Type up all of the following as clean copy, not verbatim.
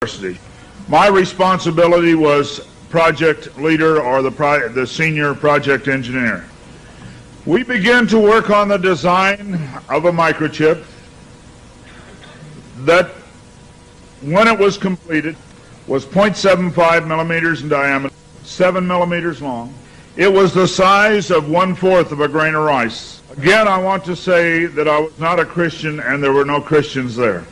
University. My responsibility was project leader or the senior project engineer. We began to work on the design of a microchip that, when it was completed, was 0.75 millimeters in diameter, 7 millimeters long. It was the size of 1/4 of a grain of rice. Again, I want to say that I was not a Christian and there were no Christians there.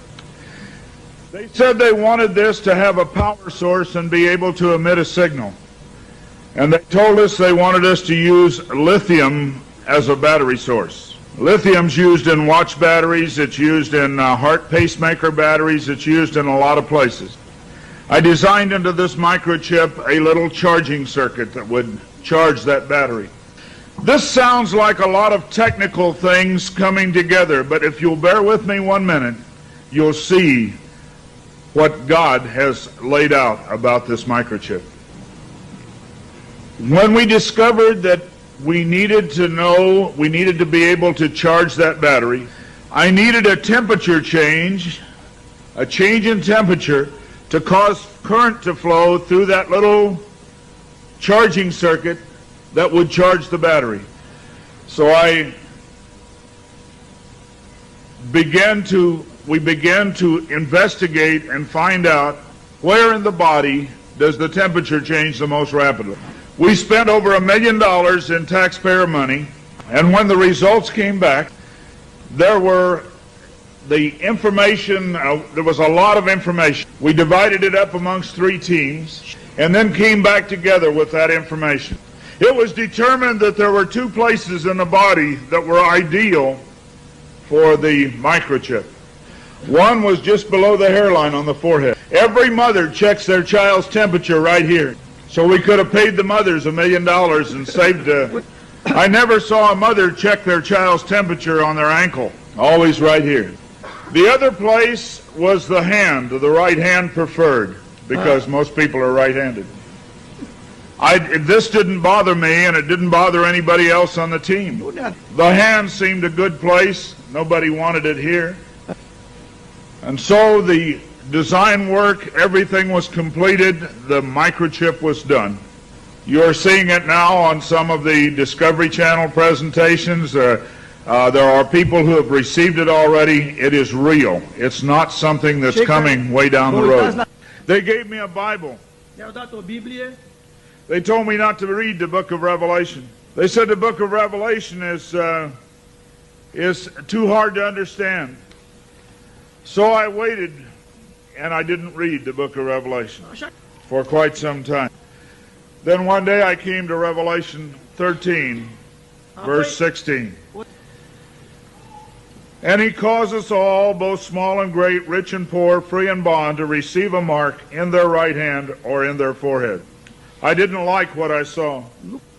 They said they wanted this to have a power source and be able to emit a signal. And they told us they wanted us to use lithium as a battery source. Lithium's used in watch batteries, it's used in heart pacemaker batteries, it's used in a lot of places. I designed into this microchip a little charging circuit that would charge that battery. This sounds like a lot of technical things coming together, but if you'll bear with me 1 minute, you'll see what God has laid out about this microchip. When we discovered that we needed to be able to charge that battery, I needed a temperature change, a change in temperature to cause current to flow through that little charging circuit that would charge the battery. So we began to investigate and find out where in the body does the temperature change the most rapidly. We spent over $1 million in taxpayer money, and when the results came back, there was a lot of information. We divided it up amongst 3 teams and then came back together with that information. It was determined that there were 2 places in the body that were ideal for the microchip. One was just below the hairline on the forehead. Every mother checks their child's temperature right here. So we could have paid the mothers $1 million and saved. I never saw a mother check their child's temperature on their ankle. Always right here. The other place was the hand, the right hand preferred, because most people are right-handed. This didn't bother me, and it didn't bother anybody else on the team. The hand seemed a good place. Nobody wanted it here. And so the design work, everything was completed, the microchip was done. You're seeing it now on some of the Discovery Channel presentations. There are people who have received it already. It is real. It's not something that's coming way down the road. They gave me a Bible. They told me not to read the book of Revelation. They said the book of Revelation is too hard to understand. So I waited, and I didn't read the book of Revelation for quite some time. Then one day I came to Revelation 13, verse 16. And he caused us all, both small and great, rich and poor, free and bond, to receive a mark in their right hand or in their forehead. I didn't like what I saw.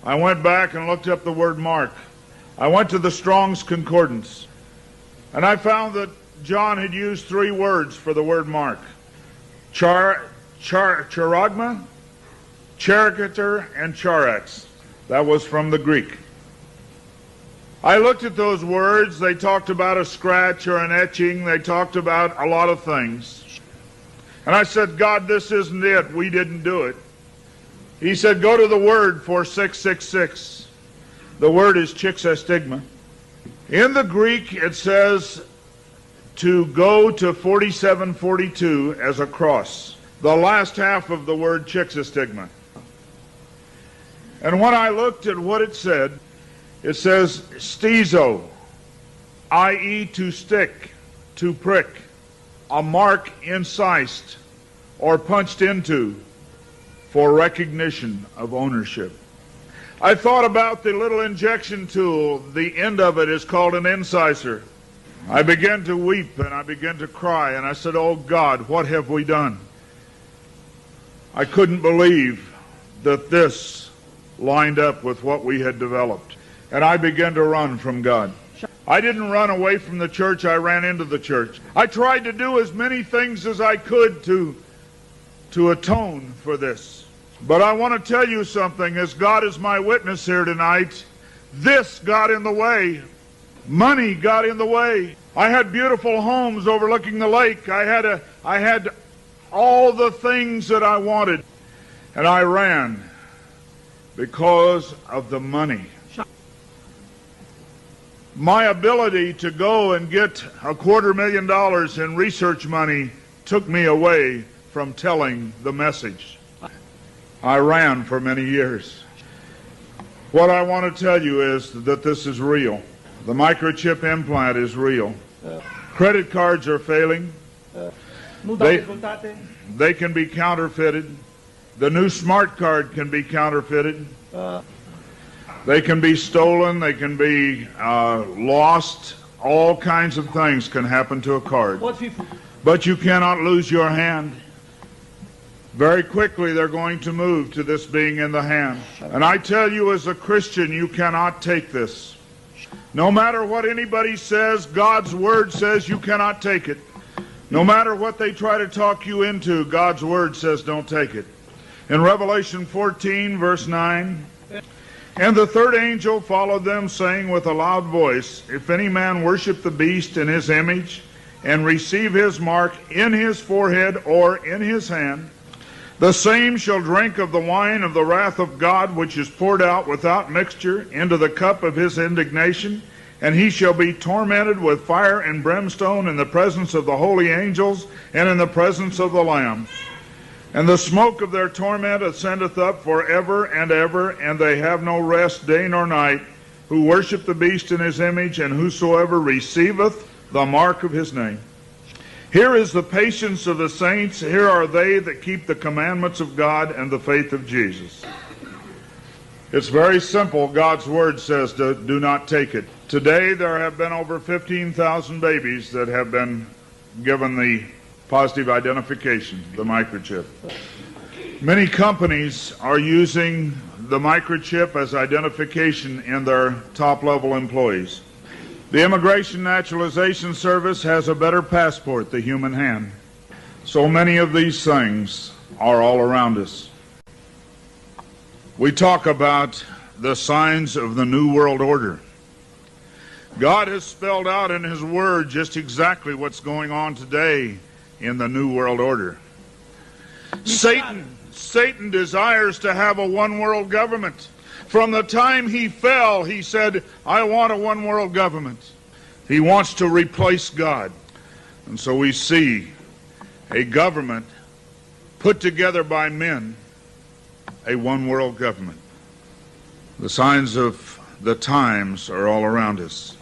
I went back and looked up the word mark. I went to the Strong's Concordance, and I found that John had used 3 words for the word mark. Charagma, charicator, and charax. That was from the Greek. I looked at those words. They talked about a scratch or an etching. They talked about a lot of things. And I said, God, this isn't it. We didn't do it. He said, go to the word for 666. The word is chixastigma. In the Greek, it says to go to 4742 as a cross. The last half of the word chixastigma. And when I looked at what it says stizo, i.e. to stick, to prick, a mark incised or punched into for recognition of ownership. I thought about the little injection tool. The end of it is called an incisor. I began to weep and I began to cry, and I said, oh God, what have we done? I couldn't believe that this lined up with what we had developed. And I began to run from God. I didn't run away from the church, I ran into the church. I tried to do as many things as I could to atone for this. But I want to tell you something, as God is my witness here tonight, this got in the way. Money got in the way. I had beautiful homes overlooking the lake. I had all the things that I wanted. And I ran because of the money. My ability to go and get $250,000 in research money took me away from telling the message. I ran for many years. What I want to tell you is that this is real. The microchip implant is real. Credit cards are failing. They can be counterfeited. The new smart card can be counterfeited. They can be stolen. They can be lost. All kinds of things can happen to a card. But you cannot lose your hand. Very quickly they're going to move to this being in the hand. And I tell you, as a Christian, you cannot take this. No matter what anybody says, God's Word says you cannot take it. No matter what they try to talk you into, God's Word says don't take it. In Revelation 14, verse 9, and the third angel followed them, saying with a loud voice, if any man worship the beast in his image, and receive his mark in his forehead or in his hand, the same shall drink of the wine of the wrath of God, which is poured out without mixture into the cup of his indignation, and he shall be tormented with fire and brimstone in the presence of the holy angels and in the presence of the Lamb. And the smoke of their torment ascendeth up forever and ever, and they have no rest day nor night, who worship the beast in his image, and whosoever receiveth the mark of his name. Here is the patience of the saints. Here are they that keep the commandments of God and the faith of Jesus. It's very simple. God's Word says to do not take it. Today there have been over 15,000 babies that have been given the positive identification, the microchip. Many companies are using the microchip as identification in their top-level employees. The Immigration Naturalization Service has a better passport, the human hand. So many of these things are all around us. We talk about the signs of the New World Order. God has spelled out in His Word just exactly what's going on today in the New World Order. Satan desires to have a one-world government. From the time he fell, he said, I want a one-world government. He wants to replace God. And so we see a government put together by men, a one-world government. The signs of the times are all around us.